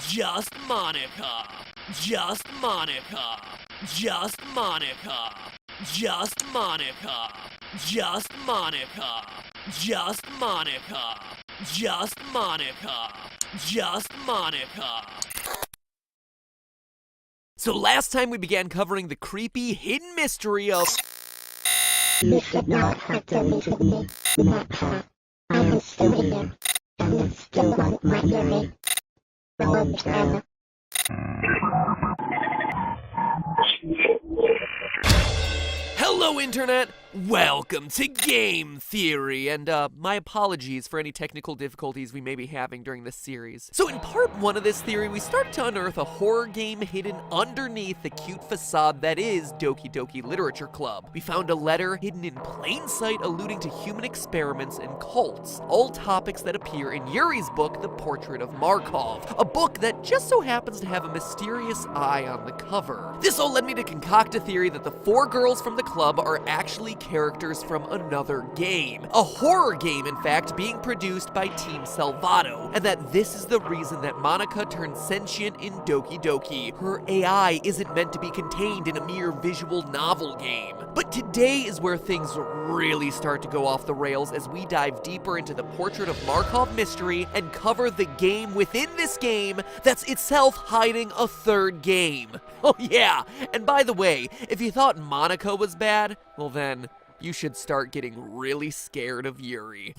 Just Monica. Just Monica. Just Monica. Just Monica. Just Monica. Just Monica. Just Monica. Just Monica. So last time we began covering the creepy hidden mystery of... You should not have deleted me, Monica. I am still here, and you still want my earring. Long time. Hello, Internet! Welcome to Game Theory, and my apologies for any technical difficulties we may be having during this series. So in part 1 of this theory, we start to unearth a horror game hidden underneath the cute facade that is Doki Literature Club. We found a letter hidden in plain sight alluding to human experiments and cults, all topics that appear in Yuri's book, The Portrait of Markov, a book that just so happens to have a mysterious eye on the cover. This all led me to concoct a theory that the 4 girls from the club are actually characters from another game. A horror game, in fact, being produced by Team Salvato, and that this is the reason that Monica turned sentient in Doki. Her AI isn't meant to be contained in a mere visual novel game. But today is where things really start to go off the rails as we dive deeper into the Portrait of Markov mystery and cover the game within this game that's itself hiding a third game. Oh yeah, and by the way, if you thought Monica was bad, well then, you should start getting really scared of Yuri.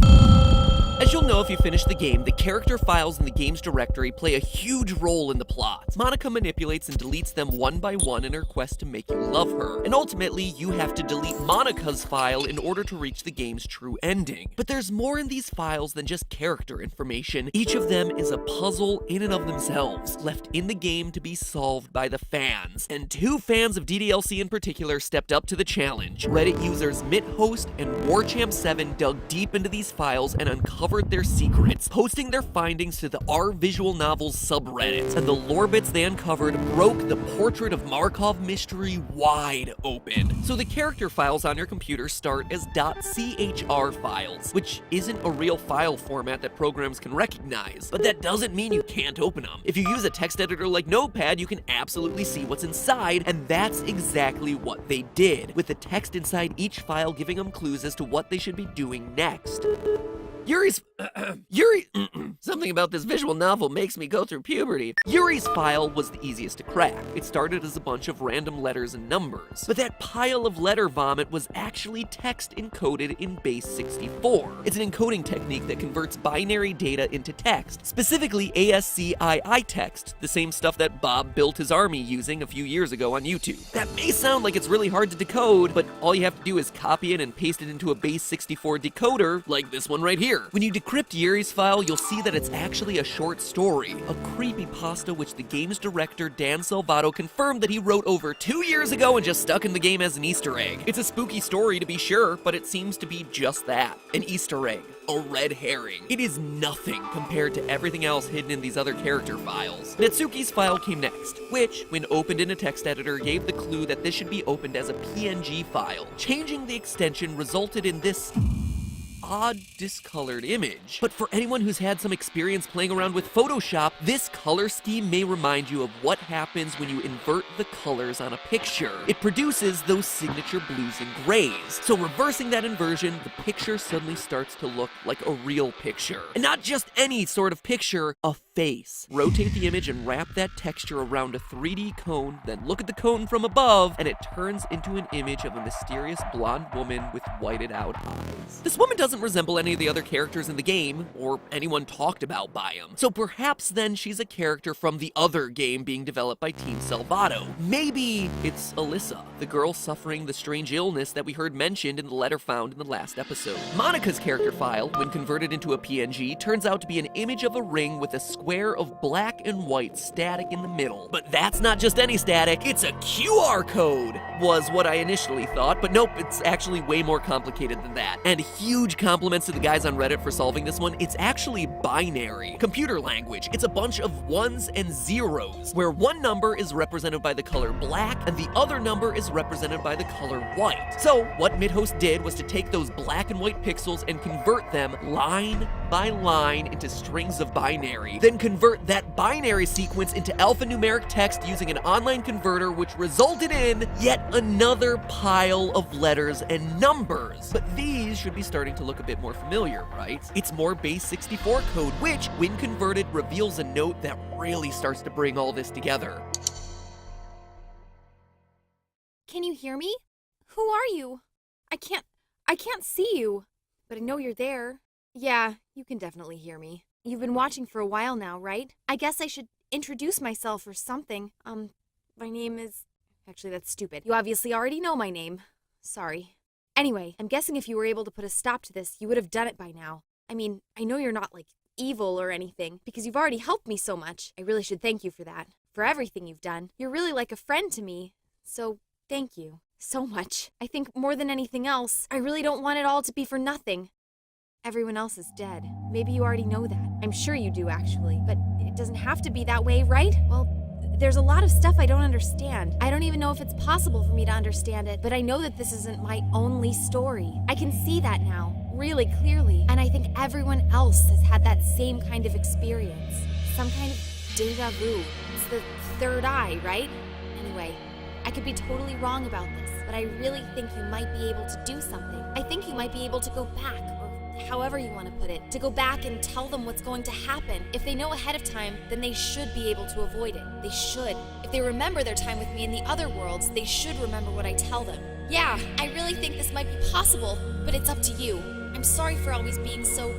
As you'll know if you finish the game, the character files in the game's directory play a huge role in the plot. Monica manipulates and deletes them one by one in her quest to make you love her, and ultimately you have to delete Monica's file in order to reach the game's true ending. But there's more in these files than just character information. Each of them is a puzzle in and of themselves, left in the game to be solved by the fans. And 2 fans of DDLC in particular stepped up to the challenge. Reddit users MitHost and WarChamp7 dug deep into these files and uncovered their secrets, posting their findings to the R Visual Novels subreddit, and the lore bits they uncovered broke the Portrait of Markov mystery wide open. So the character files on your computer start as .chr files, which isn't a real file format that programs can recognize, but that doesn't mean you can't open them. If you use a text editor like Notepad, you can absolutely see what's inside, and that's exactly what they did, with the text inside each file giving them clues as to what they should be doing next. Something about this visual novel makes me go through puberty. Yuri's file was the easiest to crack. It started as a bunch of random letters and numbers, but that pile of letter vomit was actually text encoded in base 64. It's an encoding technique that converts binary data into text, specifically ASCII text, the same stuff that Bob built his army using a few years ago on YouTube. That may sound like it's really hard to decode, but all you have to do is copy it and paste it into a base 64 decoder, like this one right here. When you decrypt Yuri's file, you'll see that it's actually a short story, a creepypasta which the game's director Dan Salvato confirmed that he wrote over 2 years ago and just stuck in the game as an Easter egg. It's a spooky story to be sure, but it seems to be just that, an Easter egg. A red herring. It is nothing compared to everything else hidden in these other character files. Natsuki's file came next, which, when opened in a text editor, gave the clue that this should be opened as a PNG file. Changing the extension resulted in this odd discolored image. But for anyone who's had some experience playing around with Photoshop, this color scheme may remind you of what happens when you invert the colors on a picture. It produces those signature blues and grays. So reversing that inversion, the picture suddenly starts to look like a real picture. And not just any sort of picture, a face. Rotate the image and wrap that texture around a 3D cone, then look at the cone from above, and it turns into an image of a mysterious blonde woman with whited out eyes. This woman doesn't resemble any of the other characters in the game, or anyone talked about by him. So perhaps then she's a character from the other game being developed by Team Salvato. Maybe it's Alyssa, the girl suffering the strange illness that we heard mentioned in the letter found in the last episode. Monica's character file, when converted into a PNG, turns out to be an image of a ring with a square of black and white static in the middle. But that's not just any static, it's a QR code, was what I initially thought, but nope, it's actually way more complicated than that. And huge compliments to the guys on Reddit for solving this one. It's actually binary. Computer language. It's a bunch of ones and zeros, where one number is represented by the color black and the other number is represented by the color white. So what MidHost did was to take those black and white pixels and convert them line by line into strings of binary, then convert that binary sequence into alphanumeric text using an online converter, which resulted in yet another pile of letters and numbers. But these should be starting to look a bit more familiar, right? It's more base 64 code, which, when converted, reveals a note that really starts to bring all this together. Can you hear me? Who are you? I can't see you, but I know you're there. Yeah, you can definitely hear me. You've been watching for a while now, right? I guess I should introduce myself or something. My name is... Actually, that's stupid. You obviously already know my name. Sorry. Anyway, I'm guessing if you were able to put a stop to this, you would have done it by now. I mean, I know you're not, like, evil or anything, because you've already helped me so much. I really should thank you for that. For everything you've done. You're really like a friend to me. So, thank you. So much. I think more than anything else, I really don't want it all to be for nothing. Everyone else is dead. Maybe you already know that. I'm sure you do, actually. But it doesn't have to be that way, right? Well, there's a lot of stuff I don't understand. I don't even know if it's possible for me to understand it, but I know that this isn't my only story. I can see that now, really clearly. And I think everyone else has had that same kind of experience. Some kind of deja vu. It's the third eye, right? Anyway, I could be totally wrong about this, but I really think you might be able to do something. I think you might be able to go back, or however you want to put it, to go back and tell them what's going to happen. If they know ahead of time, then they should be able to avoid it. They should. If they remember their time with me in the other worlds, they should remember what I tell them. Yeah, I really think this might be possible, but it's up to you. I'm sorry for always being so,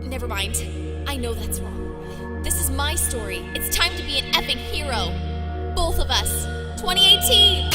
never mind. I know that's wrong. This is my story. It's time to be an epic hero. Both of us. 2018!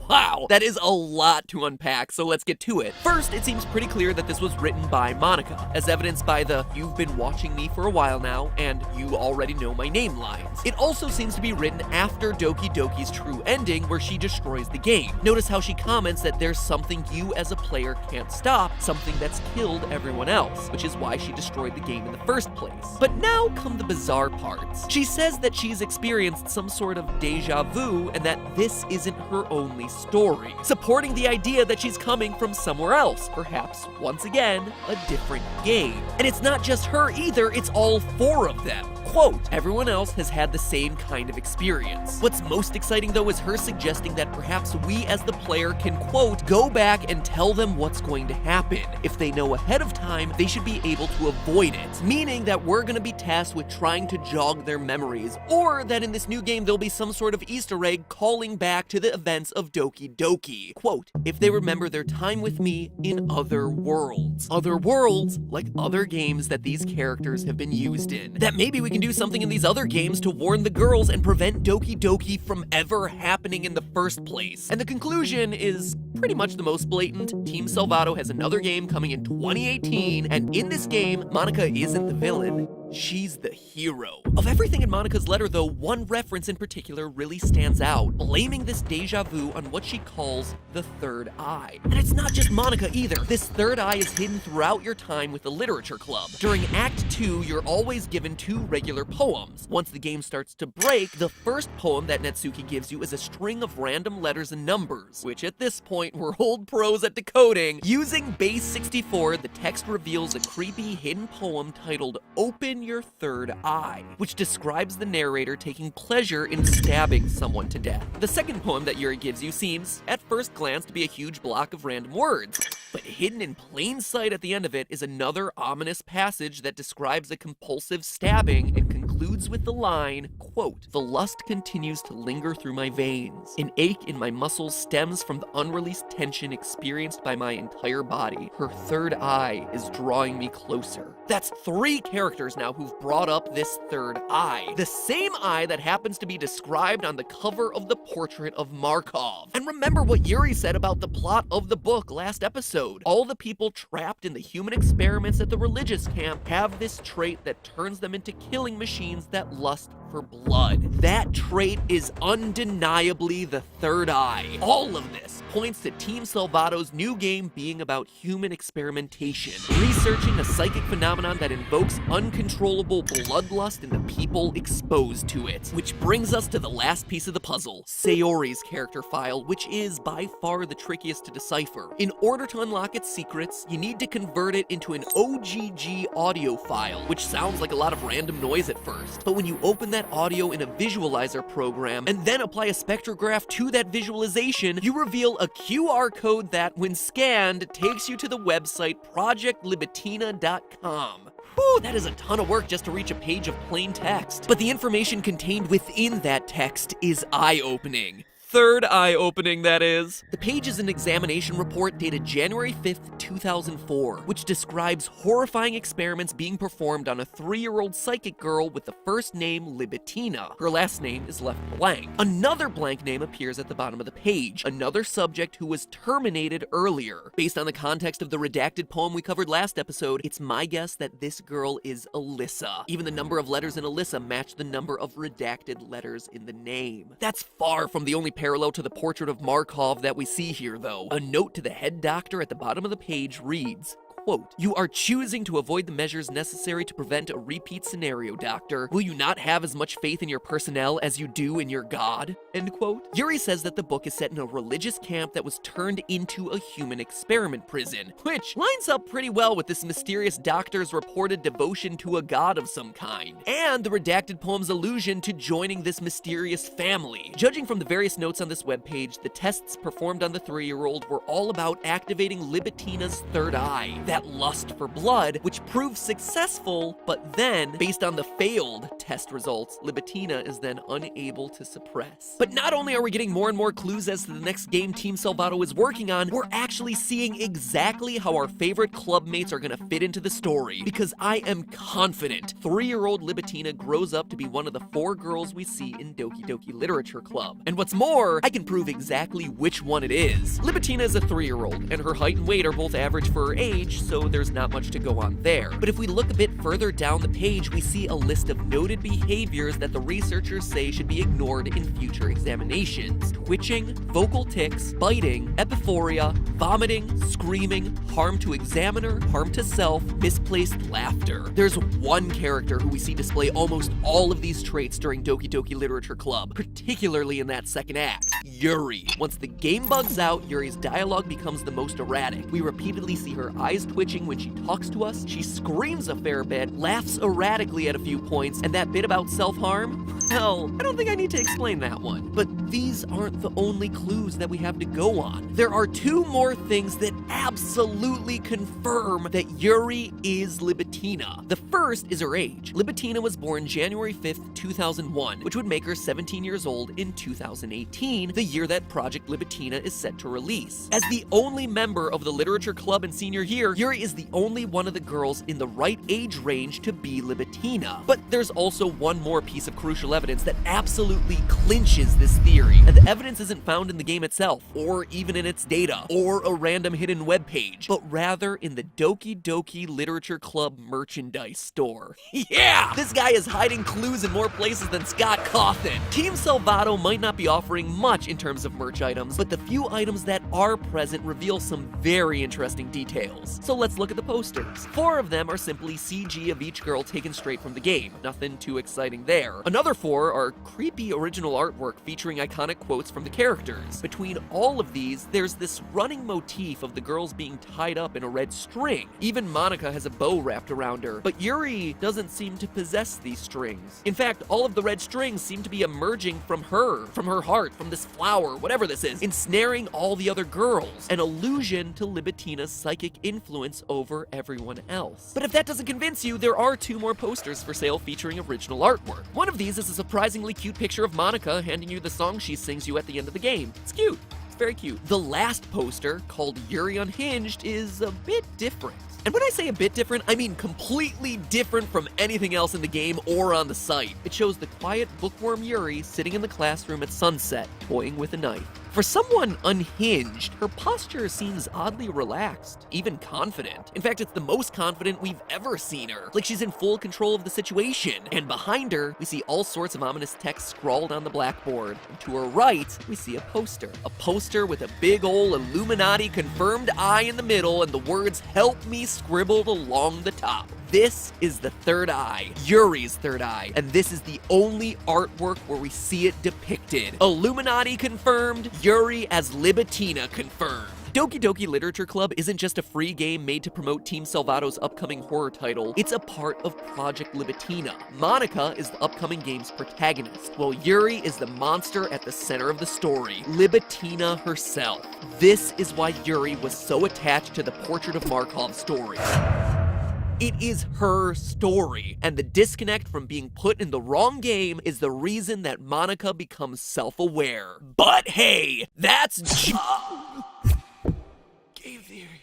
Wow, that is a lot to unpack, so let's get to it. First, it seems pretty clear that this was written by Monica, as evidenced by the "you've been watching me for a while now" and "you already know my name" lines. It also seems to be written after Doki Doki's true ending, where she destroys the game. Notice how she comments that there's something you as a player can't stop, something that's killed everyone else, which is why she destroyed the game in the first place. But now come the bizarre parts. She says that she's experienced some sort of deja vu and that this isn't her only story, supporting the idea that she's coming from somewhere else, perhaps, once again, a different game. And it's not just her either, it's all four of them. Quote, everyone else has had the same kind of experience. What's most exciting though is her suggesting that perhaps we as the player can, quote, go back and tell them what's going to happen. If they know ahead of time, they should be able to avoid it, meaning that we're gonna be tasked with trying to jog their memories, or that in this new game there'll be some sort of Easter egg calling back to the events of Doki Doki. Quote, if they remember their time with me in other worlds. Other worlds, like other games that these characters have been used in. That maybe we can do something in these other games to warn the girls and prevent Doki Doki from ever happening in the first place. And the conclusion is pretty much the most blatant. Team Salvato has another game coming in 2018, and in this game, Monica isn't the villain. She's the hero. Of everything in Monica's letter, though, one reference in particular really stands out, blaming this deja vu on what she calls the third eye. And it's not just Monica either. This third eye is hidden throughout your time with the literature club. During Act 2, you're always given 2 regular poems. Once the game starts to break, the first poem that Netsuki gives you is a string of random letters and numbers, which at this point we're old pros at decoding. Using base 64, the text reveals a creepy hidden poem titled Open Your Third Eye, which describes the narrator taking pleasure in stabbing someone to death. The second poem that Yuri gives you seems, at first glance, to be a huge block of random words, but hidden in plain sight at the end of it is another ominous passage that describes a compulsive stabbing and concludes with the line, quote, the lust continues to linger through my veins. An ache in my muscles stems from the unreleased tension experienced by my entire body. Her third eye is drawing me closer. That's 3 characters now who've brought up this third eye. The same eye that happens to be described on the cover of the portrait of Markov. And remember what Yuri said about the plot of the book last episode. All the people trapped in the human experiments at the religious camp have this trait that turns them into killing machines that lust for blood. That trait is undeniably the third eye. All of this points to Team Salvato's new game being about human experimentation, researching a psychic phenomenon that invokes uncontrollable bloodlust in the people exposed to it. Which brings us to the last piece of the puzzle, Sayori's character file, which is by far the trickiest to decipher. In order to unlock its secrets, you need to convert it into an OGG audio file, which sounds like a lot of random noise at first. But when you open that audio in a visualizer program and then apply a spectrograph to that visualization, you reveal a QR code that, when scanned, takes you to the website projectlibitina.com. Whew, that is a ton of work just to reach a page of plain text. But the information contained within that text is eye-opening. Third eye-opening, that is. The page is an examination report dated January 5th, 2004, which describes horrifying experiments being performed on a 3-year-old psychic girl with the first name Libitina. Her last name is left blank. Another blank name appears at the bottom of the page, another subject who was terminated earlier. Based on the context of the redacted poem we covered last episode, it's my guess that this girl is Alyssa. Even the number of letters in Alyssa match the number of redacted letters in the name. That's far from the only parallel to the portrait of Markov that we see here, though. A note to the head doctor at the bottom of the page reads, quote, "You are choosing to avoid the measures necessary to prevent a repeat scenario, Doctor. Will you not have as much faith in your personnel as you do in your God?" End quote. Yuri says that the book is set in a religious camp that was turned into a human experiment prison, which lines up pretty well with this mysterious doctor's reported devotion to a god of some kind, and the redacted poem's allusion to joining this mysterious family. Judging from the various notes on this webpage, the tests performed on the 3-year-old were all about activating Libitina's third eye, that lust for blood, which proved successful, but then, based on the failed test results, Libitina is then unable to suppress. But not only are we getting more and more clues as to the next game Team Salvato is working on, we're actually seeing exactly how our favorite clubmates are gonna fit into the story, because I am confident 3-year-old Libitina grows up to be one of the 4 girls we see in Doki Doki Literature Club. And what's more, I can prove exactly which one it is. Libitina is a 3-year-old, and her height and weight are both average for her age, so there's not much to go on there. But if we look a bit further down the page, we see a list of noted behaviors that the researchers say should be ignored in future examinations. Twitching, vocal tics, biting, epiphoria, vomiting, screaming, harm to examiner, harm to self, misplaced laughter. There's one character who we see display almost all of these traits during Doki Doki Literature Club, particularly in that second act, Yuri. Once the game bugs out, Yuri's dialogue becomes the most erratic. We repeatedly see her eyes twitching when she talks to us, she screams a fair bit, laughs erratically at a few points, and that bit about self-harm? Well, I don't think I need to explain that one. But these aren't the only clues that we have to go on. There are 2 more things that absolutely confirm that Yuri is Libitina. The first is her age. Libitina was born January 5th, 2001, which would make her 17 years old in 2018, the year that Project Libitina is set to release. As the only member of the Literature Club in senior year, Yuri is the only one of the girls in the right age range to be Libitina. But there's also one more piece of crucial evidence that absolutely clinches this theory, and the evidence isn't found in the game itself, or even in its data, or a random hidden webpage, but rather in the Doki Doki Literature Club merchandise store. Yeah! This guy is hiding clues in more places than Scott Cawthon. Team Salvato might not be offering much in terms of merch items, but the few items that are present reveal some very interesting details. So let's look at the posters. 4 of them are simply CG of each girl taken straight from the game. Nothing too exciting there. Another 4 are creepy original artwork featuring iconic quotes from the characters. Between all of these, there's this running motif of the girls being tied up in a red string. Even Monica has a bow wrapped around her, but Yuri doesn't seem to possess these strings. In fact, all of the red strings seem to be emerging from her heart, from this flower, whatever this is, ensnaring all the other girls, an allusion to Libitina's psychic influence over everyone else. But if that doesn't convince you, there are 2 more posters for sale featuring original artwork. One of these is a surprisingly cute picture of Monica handing you the song she sings you at the end of the game. It's cute. It's very cute. The last poster, called Yuri Unhinged, is a bit different. And when I say a bit different, I mean completely different from anything else in the game or on the site. It shows the quiet bookworm Yuri sitting in the classroom at sunset, toying with a knife. For someone unhinged, her posture seems oddly relaxed, even confident. In fact, it's the most confident we've ever seen her, like she's in full control of the situation. And behind her, we see all sorts of ominous text scrawled on the blackboard. And to her right, we see a poster. A poster with a big ol' Illuminati confirmed eye in the middle and the words "Help Me" scribbled along the top. This is the third eye, Yuri's third eye, and this is the only artwork where we see it depicted. Illuminati confirmed, Yuri as Libitina confirmed. Doki Doki Literature Club isn't just a free game made to promote Team Salvato's upcoming horror title, it's a part of Project Libitina. Monica is the upcoming game's protagonist, while Yuri is the monster at the center of the story, Libitina herself. This is why Yuri was so attached to the Portrait of Markov story. It is her story, and the disconnect from being put in the wrong game is the reason that Monica becomes self-aware. But hey, that's Game Theory.